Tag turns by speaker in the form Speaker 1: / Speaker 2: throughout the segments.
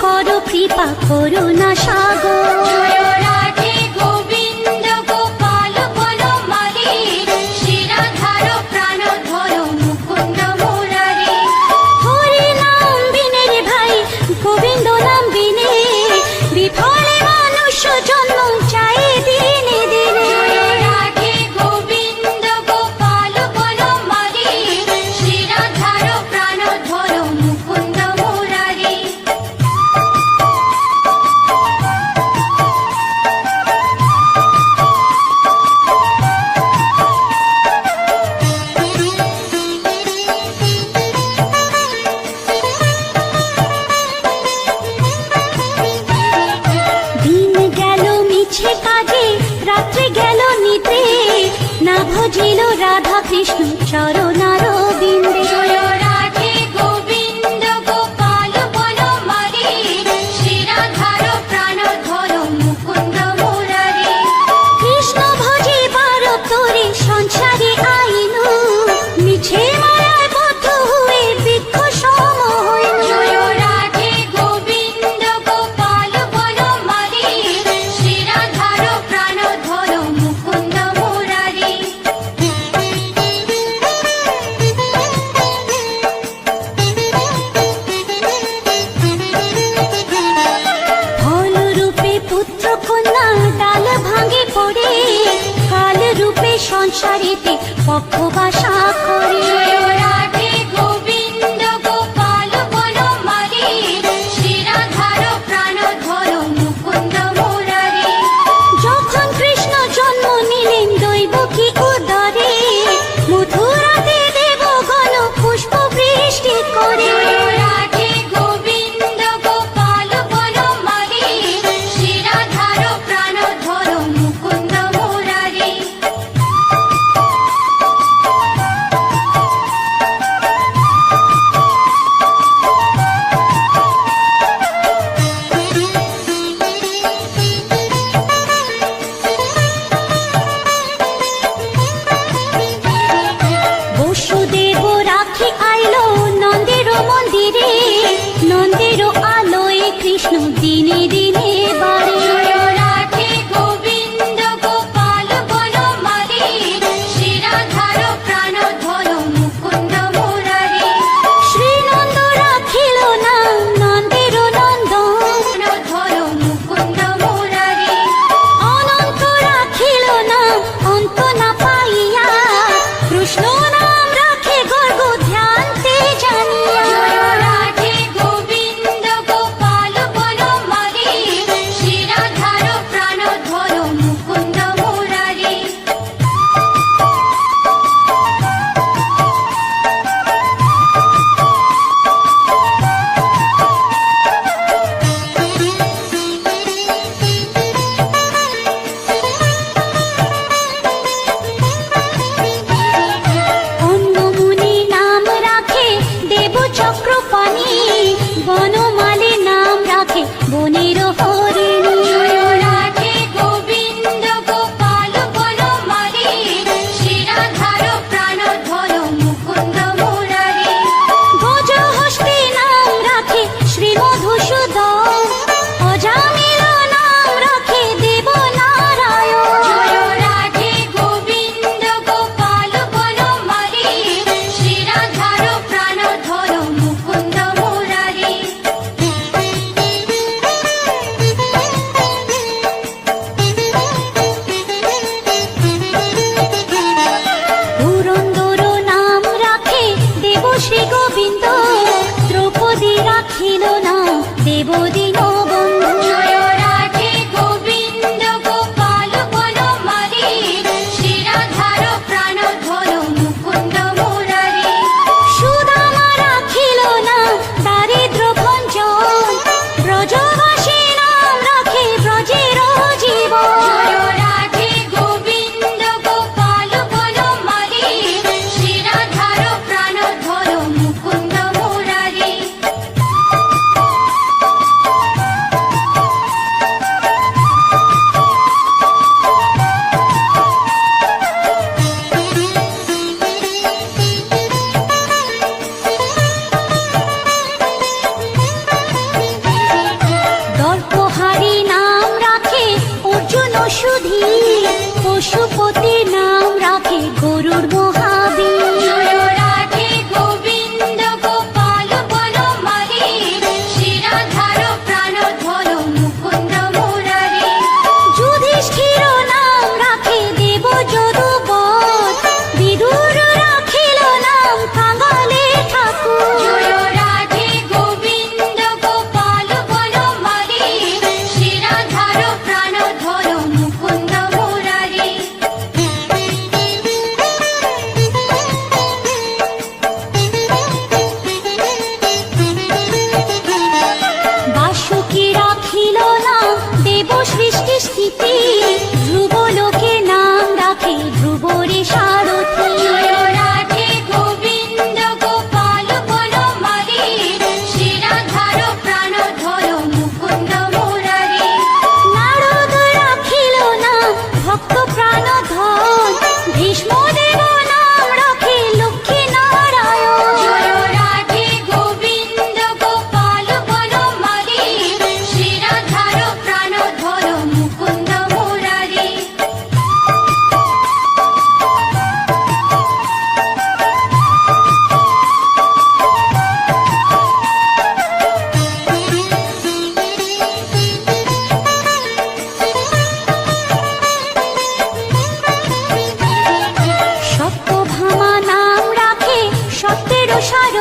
Speaker 1: করো কৃপা করুণা সাগর।
Speaker 2: রাধে গোবিন্দ গোপাল বনমালী, শিরাধার প্রাণধর মুকুন্দ মুরারি।
Speaker 1: হরি নাম বিনে রে ভাই, গোবিন্দ নাম বিনে, বিফলে মানুষ জন্ম চাই দিনে দিনে।
Speaker 2: রাধে গোবিন্দ গোপাল বনমালী, শিরাধার প্রাণধর মুকুন্দ মুরারি।
Speaker 1: দিন গেল মিছে কাজে, রাত্রি গেল নিদ্রে, না ভজিল রাধা কৃষ্ণ চরণার বিন্দে।
Speaker 2: রাধে গোবিন্দ গোপাল বনমালী, শিরাধার প্রাণধর মুকুন্দ মুরারি।
Speaker 1: কৃষ্ণ ভজিবার তোরে সংসারে আইনু, মিছে মায়ায় বদ্ধ হয়ে বৃক্ষ সম হইনু।
Speaker 2: রাধে গোবিন্দ গোপাল বনমালী, শিরাধার প্রাণধর মুকুন্দ মুরারি।
Speaker 1: ফল রূপে পুত্র কন্যা ডাল ভাঙে পড়ে, কাল রূপে সংসারেতে পক্ষ বাসা করে।
Speaker 2: রাধে গোবিন্দ গোপাল বনমালী, শিরাধার প্রাণধর মুকুন্দ মুরারি।
Speaker 1: যখন কৃষ্ণ জন্ম নিলেন দৈবকী উদরে, মথুরাতে দেবগণ পুষ্প বৃষ্টি করে।
Speaker 2: রাধে গোবিন্দ গোপাল বনমালী, শিরাধার প্রাণধর মুকুন্দ মুরারি।
Speaker 1: বসুদেব রাখি আইলো নন্দের মন্দিরে, নন্দের আলোয় কৃষ্ণ দিনে দিনে বাড়ে।
Speaker 2: রাধে গোবিন্দ গোপাল বনমালী, শিরাধার প্রাণধর মুকুন্দ মুরারি।
Speaker 1: শ্রীনন্দ রাখিল না নন্দের নন্দন,
Speaker 2: প্রাণধর মুকুন্দ মুরারি।
Speaker 1: অনন্ত রাখিল না অন্ত না পাইয়া, কৃষ্ণ নাম রাখে গর্গ ধ্যানতে জানিয়া।
Speaker 2: রাধে গোবিন্দ গোপাল বনমালী, শিরাধার প্রাণধর মুকুন্দ মুরারি।
Speaker 1: অন্নমুনি নাম রাখে দেব চক্রপাণি, বনমালী নাম রাখে বনের হরিণী।
Speaker 2: রাধে গোবিন্দ গোপাল বনমালী, শিরাধার প্রাণধর মুকুন্দ মুরারি।
Speaker 1: গজহস্তি নাম রাখে শ্রী মধুসূদন, অজামিল নাম রাখে দেব নারায়ণ।
Speaker 2: রাধে গোবিন্দ গোপাল বনমালী, শিরাধার প্রাণধর মুকুন্দ মুরারি।
Speaker 1: পুরন্দর নাম রাখে দেব শ্রী গোবিন্দ, দ্রৌপদী রাখিল না দেব দীনবন্ধু।
Speaker 2: রাধে গোবিন্দ গোপাল বনমালী, শিরাধার প্রাণধর মুকুন্দ মুরারি।
Speaker 1: সুদামা রাখিল না দারিদ্র ভঞ্জন, ব্রজবাসী নাম রাখে ব্রজের জীবন।
Speaker 2: রাধে গোবিন্দ গোপাল বনমালী, শিরাধার প্রাণধর মুকুন্দ মুরারি।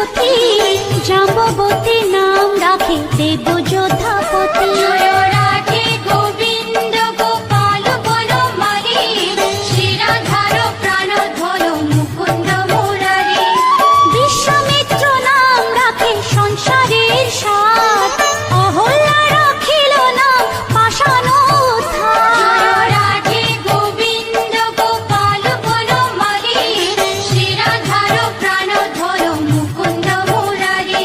Speaker 1: সতী জাম্ববতী নাম রাখে দেব যোধাপতি
Speaker 2: জয় রাধে গোবিন্দ গোপাল বনমালী শ্রীরাধার প্রাণধর মুকুন্দ মুরারি
Speaker 1: বিশ্বামিত্র নাম রাখে সংসারের সার অহল্যা রাখিল নাম পাষাণ উদ্ধার
Speaker 2: জয় রাধে গোবিন্দ গোপাল বনমালী শ্রীরাধার প্রাণধর মুকুন্দ মুরারি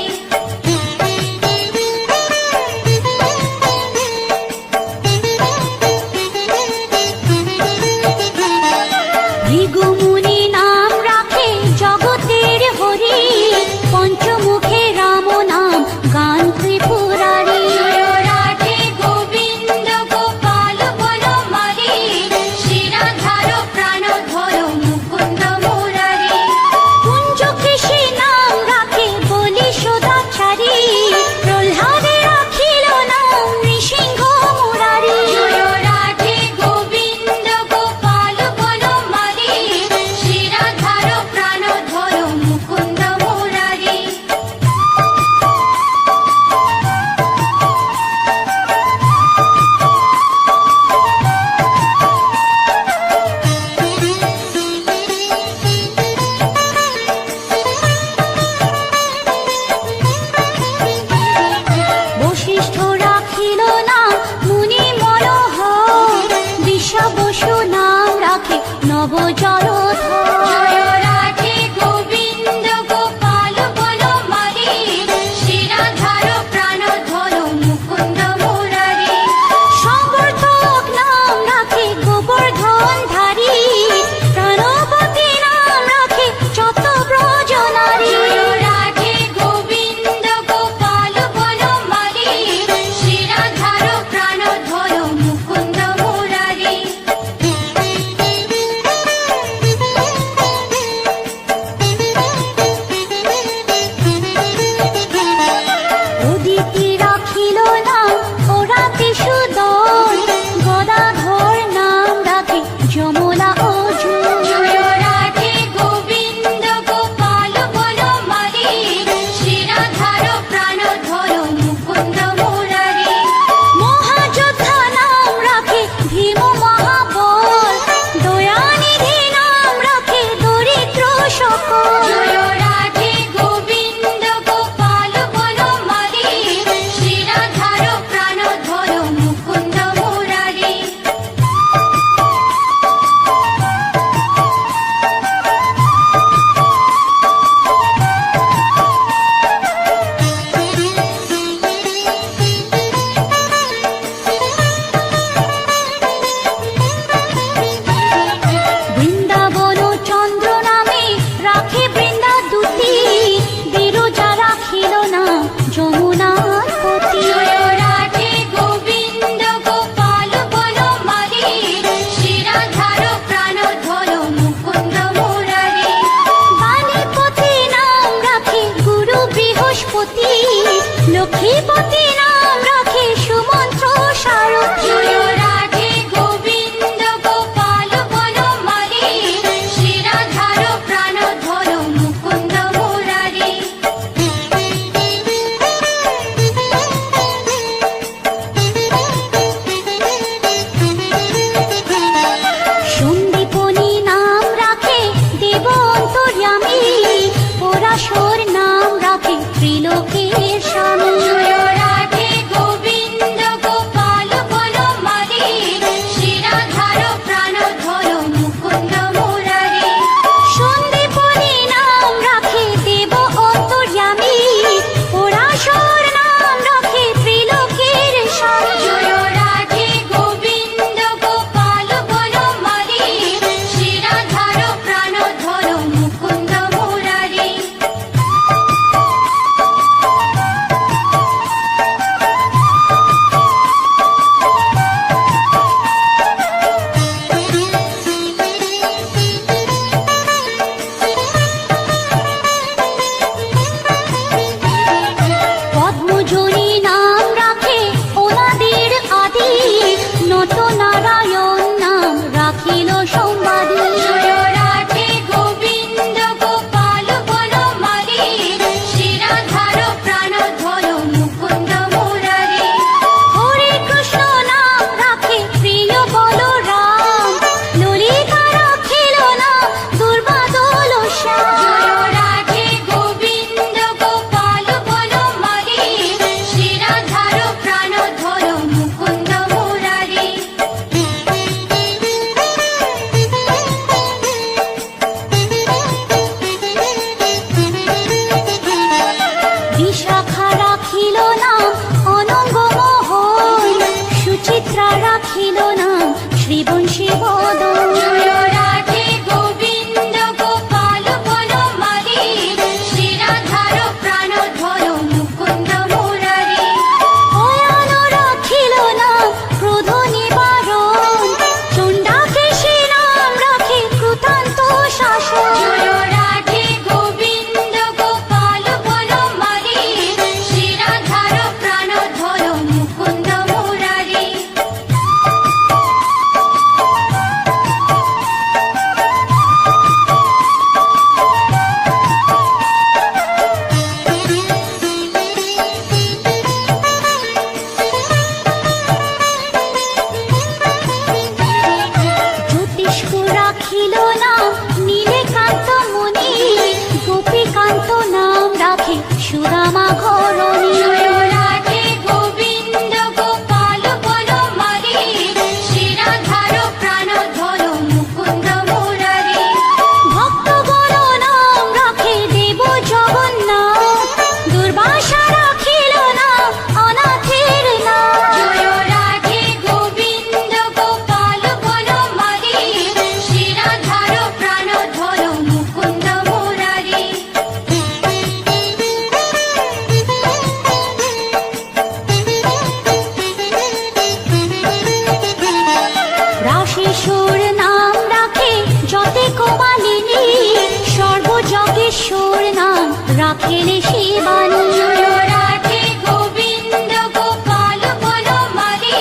Speaker 1: রাখেলে শিবানী।
Speaker 2: জয় রাধে গোবিন্দ গোপাল বনমালী,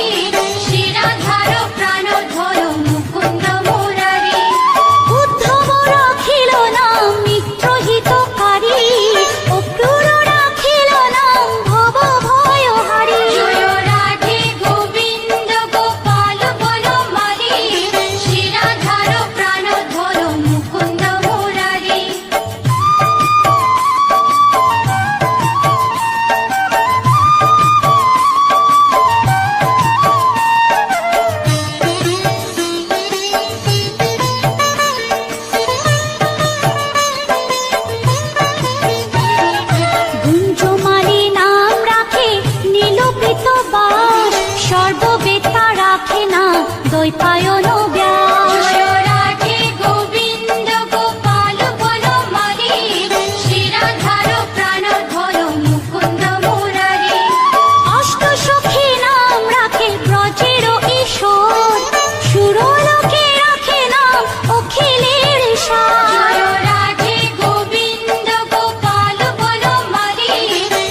Speaker 2: শ্রীরাধার প্রাণধর মুকুন্দ মুরারি।
Speaker 1: উদ্ধব রাখিল নাম মিত্রহিতকারী, অক্রূর রাখিল নাম ভব ভয়হারী।
Speaker 2: জয় রাধে গোবিন্দ গোপাল বনমালী, শ্রীরাধার প্রাণধর মুকুন্দ মুরারি।
Speaker 1: গুঞ্জমালী নাম রাখে নীলপিত বাস, সর্ববেত্তা রাখে না দ্বৈপায়ন ব্যাস।
Speaker 2: জয় রাধে গোবিন্দ গোপাল বনমালী, শ্রীরাধার প্রাণধর মুকুন্দ মুরারি।
Speaker 1: অষ্টসখী নাম রাখে ব্রজের ঈশ্বর, সুরলোকে রাখে নাম অখিলের সার।
Speaker 2: জয় রাধে গোবিন্দ গোপাল বনমালী,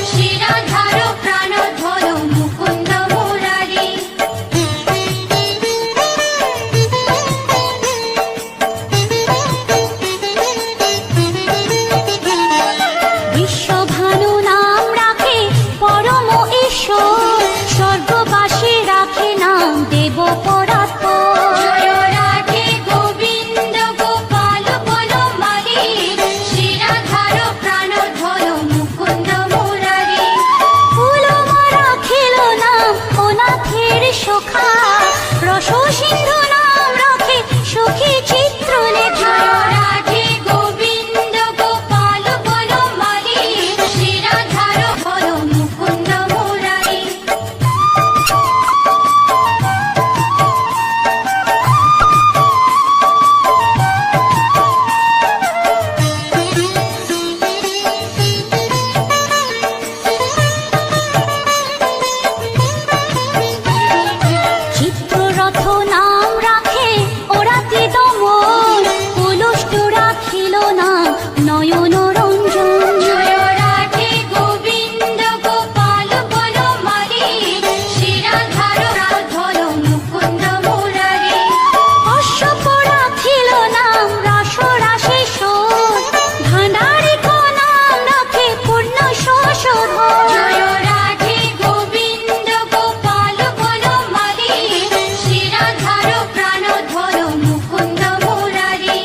Speaker 2: শ্রীরাধার প্রাণধর মুকুন্দ মুরারি।
Speaker 1: বিশ্বভানু নাম রাখে পরম ঈশ্বর, স্বর্গবাসী রাখে নাম দেব পরাৎপর।
Speaker 2: জয় রাধে গোবিন্দ গোপাল বনমালী, শ্রীরাধার প্রাণধর মুকুন্দ মুরারি।
Speaker 1: ফুলমা রাখিল নাম অনাথের সখা, রস সিন্ধু নাম রাখে সখী চিত্রলেখা।
Speaker 2: জয় রাধে গোবিন্দ গোপাল বনমালী, শ্রীরাধার মুকুন্দ মুরারি।
Speaker 1: চিত্ররথ নাম রাখে ওরাতি দমন, পুলুষ্ট রাখিল নাম নয়ন রঞ্জন।
Speaker 2: জয় রাধে গোবিন্দ গোপাল বনমালী, শ্রীরাধার প্রাণধর মুকুন্দ মুরারি।
Speaker 1: অশ্বপ রাখিল নাম রাস রাশেশ্বর, ভাণ্ডারিক নাম রাখে পূর্ণ শোষধর।
Speaker 2: জয় রাধে গোবিন্দ গোপাল বনমালী, শ্রীরাধার প্রাণধর মুকুন্দ মুরারি।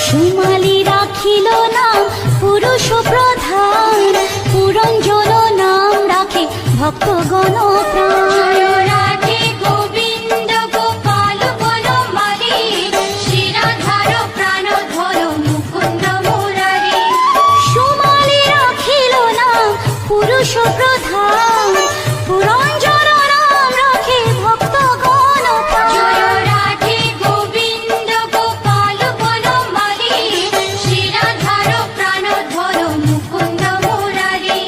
Speaker 1: সুমালি রাখিল নাম পুরুষ প্রধান, পুরঞ্জন নাম রাখে ভক্তগণ প্রাণ।
Speaker 2: জয় রাধে গোবিন্দ গোপাল বনমালী, শ্রীরাধার প্রাণধর মুকুন্দ মুরারি।
Speaker 1: সুমালি রাখিল নাম পুরুষ প্রধান, পুরঞ্জন নাম রাখে ভক্তগণ প্রাণ।
Speaker 2: জয় রাধে গোবিন্দ গোপাল বনমালী, শ্রীরাধার প্রাণধর মুকুন্দ মুরারি।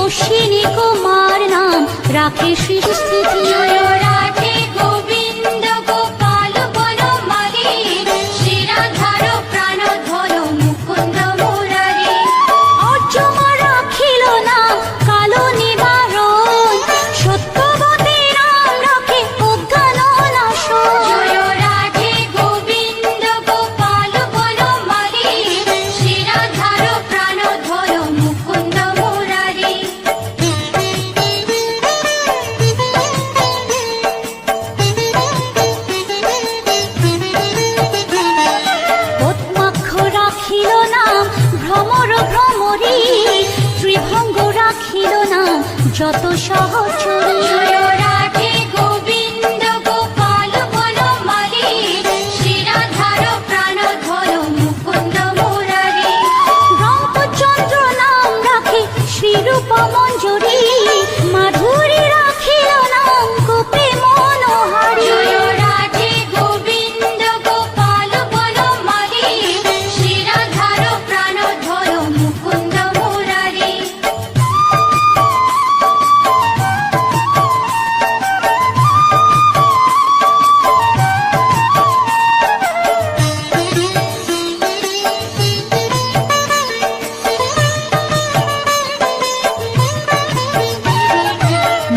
Speaker 1: অশ্বিনী কুমার নাম রাখে সৃষ্টি।
Speaker 2: জয় রাধে গোবিন্দ গোপাল বনমালী, শিরাধার প্রাণধর মুকুন্দ মুরারি।
Speaker 1: অর্জুন রাখিল নাম কালো নিবারণ, সত্যবতী নাম রাখে অজ্ঞান নাশন।
Speaker 2: জয় রাধে গোবিন্দ গোপাল বনমালী, শিরাধার প্রাণধর মুকুন্দ মুরারি।
Speaker 1: পদ্মাক্ষ রাখিল নাম ভ্রমর ভ্রমরী, ত্রিভঙ্গ রাখিল নাম যত সহচরী।
Speaker 2: জয় রাধে গোবিন্দ গোপাল বনমালী, শিরাধার প্রাণধর মুকুন্দ মুরারি।
Speaker 1: রামচন্দ্র নাম রাখে শ্রীরূপ মঞ্জুরি, মাধুরী রাখিল নাম গোপী মনোহারী।
Speaker 2: জয় রাধে গোবিন্দ গোপাল বনমালী, শিরাধার প্রাণধর মুকুন্দ মুরারি।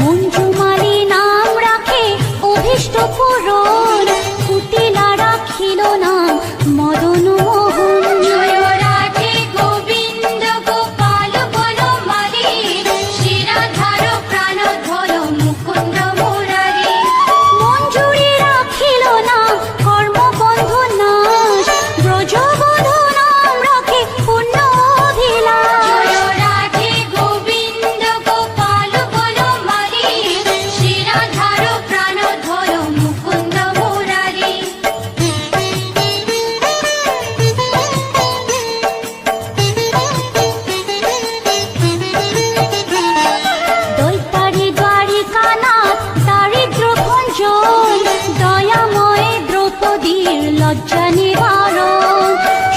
Speaker 1: মঞ্জুমালী নাম রাখে অভীষ্ট পূরণ, কুটিলা রাখিল নাম মদন মোহন।
Speaker 2: জয় রাধে গোবিন্দ গোপাল বনমালী, শিরাধার প্রাণধর মুকুন্দ মুরারি।
Speaker 1: মঞ্জুরি রাখিল নাম কর্মবন্ধু নাশ, ব্রজবধূ নাম রাখে পুণ্য অভিলাষ।
Speaker 2: জয় রাধে গোবিন্দ গোপাল বনমালী, শিরাধার প্রাণধর মুকুন্দ মুরারি।
Speaker 1: দৈতারি দ্বারিকানাথ দারিদ্র ভঞ্জন, দয়াময় দ্রৌপদীর লজ্জা নিবারণ।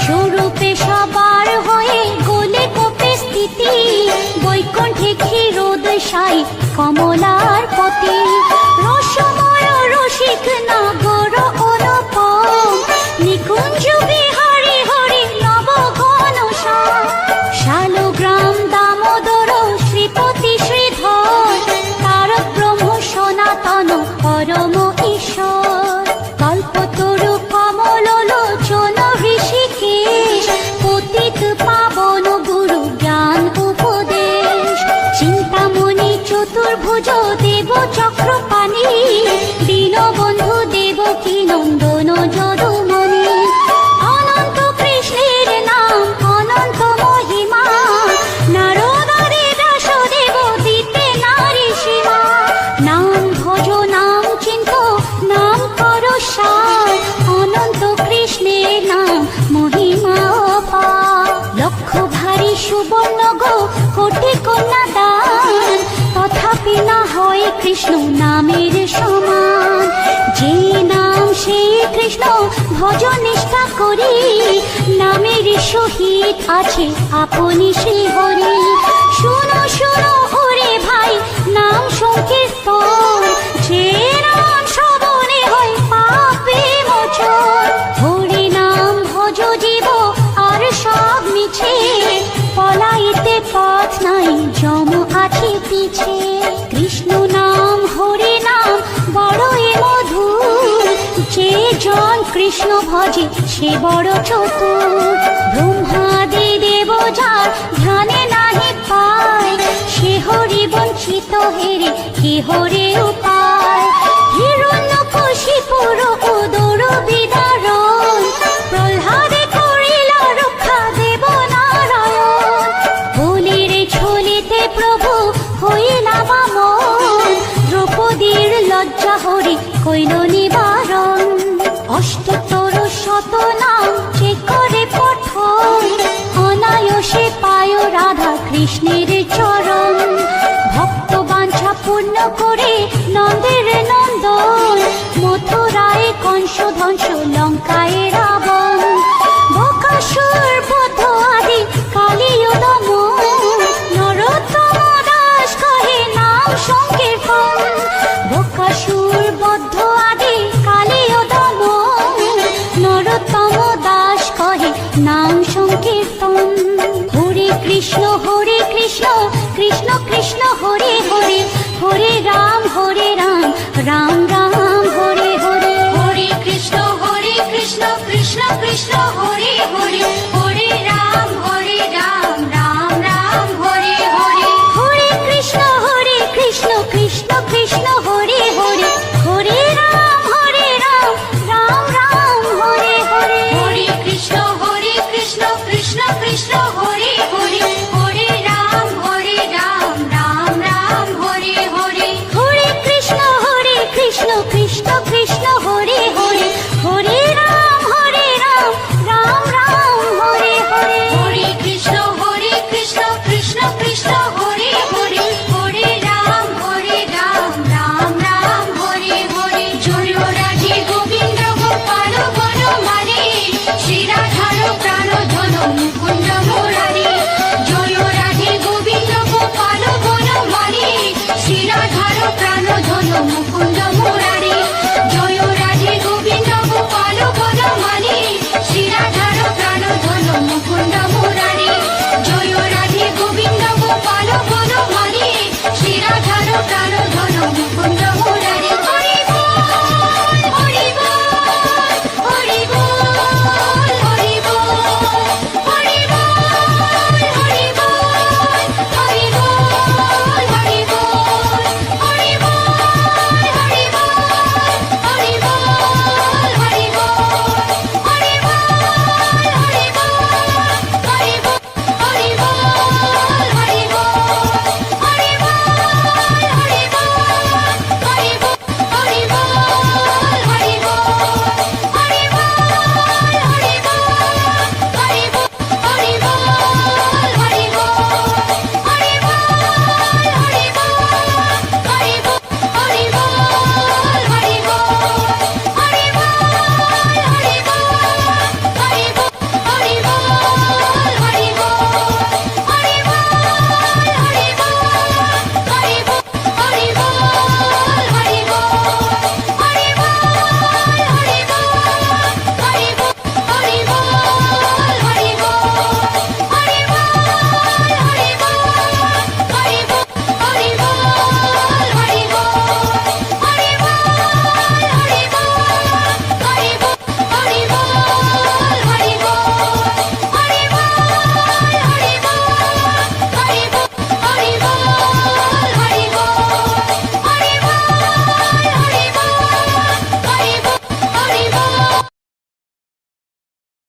Speaker 1: স্বরূপে সবার হয়ে গোলে কোপে স্থিতি, বৈকুণ্ঠে ক্ষীরোদশায়ী কমলার পতি। রসময় রসিক নাগর অনুপম, নিকুঞ্জ বিহারী হরি নব ঘন শালগ্রাম দামোদর শ্রীপতি শ্রীধর, তারক ব্রহ্ম সনাতন পরম ঈশ্বর। কল্পতরু কমল লোচন ঋষিকেশ, পতিত পাবন গুরু জ্ঞান উপদেশ। চিন্তামণি চতুর্ভুজ দেব চক্রপাণি, দীনবন্ধু দেবকী নন্দন যদুমণি। অনন্ত কৃষ্ণের নাম অনন্ত মহিমা, নারদাদি ব্যাসদেব দিতে নারী সীমা। নাম ভজ নাম চিন্ত নাম কর সার, অনন্ত কৃষ্ণের নাম মহিমা অপার। লক্ষ ভারী সুবর্ণ গো কোটি কন্যা দান, তথাপি না হয় কৃষ্ণ নামের সমান। যে নাম সেই কৃষ্ণ ভজ নিষ্ঠা করি, নামের সহিত আছে আপনি শ্রী হরি। শুনো শুনো ওরে ভাই নাম সংকীর্তন, যে নাম শ্রবণে হয় পাপে মোচন। হরি নাম ভজ জীব আর সব মিছে, পলাইতে পথ নাই যম আছে পিছে। কৃষ্ণ নাম হরি নাম বড়ই মধুর, যে জন কৃষ্ণ ভজে সে বড় চতুর। ব্রহ্মাদি দেব যার ধ্যানে নাহি পায়, সে হরি বঞ্চিত হেরে কে হরে উপায়। হিরণ্যকশিপুর উদর বিদারণ, প্রহ্লাদে করিল রক্ষা দেব নারায়ণ। বলির ছলিতে প্রভু হইলা বামন, দ্রৌপদীর লজ্জা হরি কইল নিবারণ। অষ্টতর শত নাম যে করে পঠন, অনায়াসে পায় রাধা কৃষ্ণের চরণ। ভক্ত বাঞ্ছা পূর্ণ করে নন্দের নন্দন, মথুরায় কংস ধ্বংস লঙ্কায় রাবণ। বকাসুর বধ আদি কালীয় দমন, নরোত্তম
Speaker 2: কৃষ্ণ হরে